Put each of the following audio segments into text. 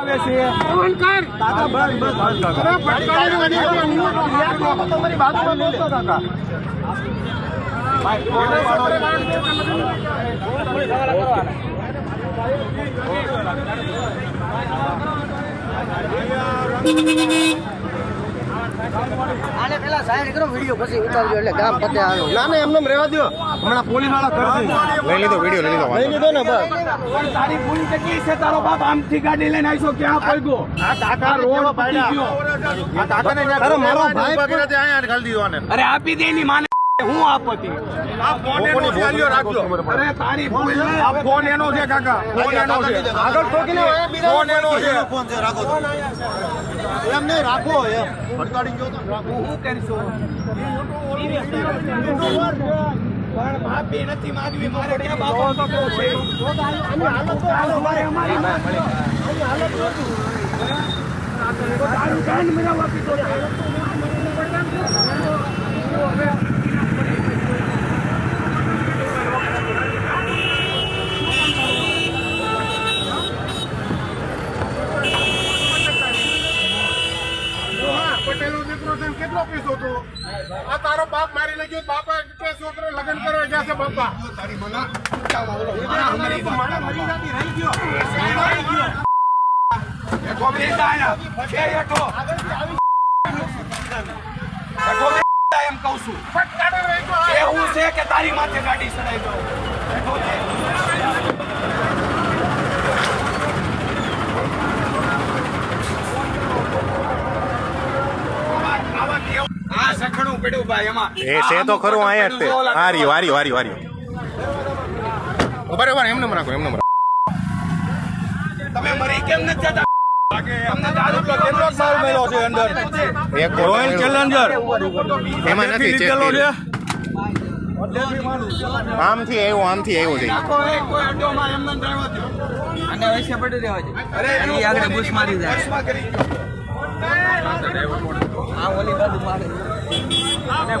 આવે છે કાકા બસ અરે ફટકારી તમારી બાજુમાં બોલતો કાકા આને પેલા સાઈડ કરો વિડિયો પછી ઉતારજો એટલે ગામ પતે આવો ના ના એમને રહેવા દો હમણાં પોલીસ વાળા કરશે લઈ લીધો વિડીયો લઈ લીધો ને બસ તારી ભૂલ કેટલી છે તારો બાપ આમથી ગાડી લઈને આવ્યો ક્યાં પડ્યો આ કાકા રોડ પડી ગયો આ કાકાને અરે મારો ભાઈ અહીંયા ખાલી દીધો આને અરે આપી દે ની માને હું આપતી આ ફોન એનો ચાલ્યો રાખજો અરે તારી ભૂલ આ ફોન એનો છે કાકા ફોન એનો છે આગળ ઠોકીને ફોન એનો છે ફોન છે રાખો એમ નહીં રાખો એમ ફટકાડી ગયો તો રાખો હું કરીશું પણ માફી નથી માંગવી મારે ક્યાં બાપો તો કેવો છે આની હાલત અમારી હાલત તારું કાન મેળવવા પીધો પટેલો દીકરો છે કેટલો પૈસો હતો આ તારો બાપ મારી લઈ ગયો બાપા કે છોકરો લગ્ન કરવા ગયા છે બાપા તારી મના મરી જાતી રહી ગયો એકો બેટા આયા છે એકો એમ કહું છું ફટકાડે રહી ગયો એવું છે કે તારી માથે ગાડી ચડાઈ દો આ સખણું પડ્યું ભાઈ એમાં એ છે તો ખરું આયા તે હારી વારી બરાબર એમને રાખો એમને તમે મરી કેમ નથી જતા અમને દારૂ કેટલો સાલ મેલો છે અંદર એક રોયલ ચેલેન્જર એમાં નથી ચેક કર્યું. આમથી આવ્યું છે આખો એક કોઈ અડ્ડોમાં એમને ડ્રાઈવર દો અને વૈસે પડી રહેવા દે અરે એની આગળ બુશ મારી જાય બસમાં કરી આ ઓલી બાજુ મારે અને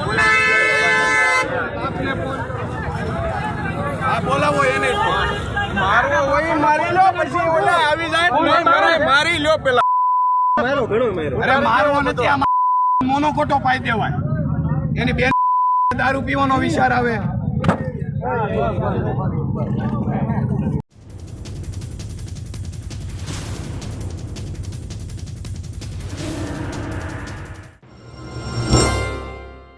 આ બોલાવો એને મારવો હોય મારી લો પછી ઓલા આવી જાય મારી લો પેલા અરે મારવો નથી આ મોનો ખોટો પાઈ દેવાય એની બેન દારૂ પીવાનો વિચાર આવે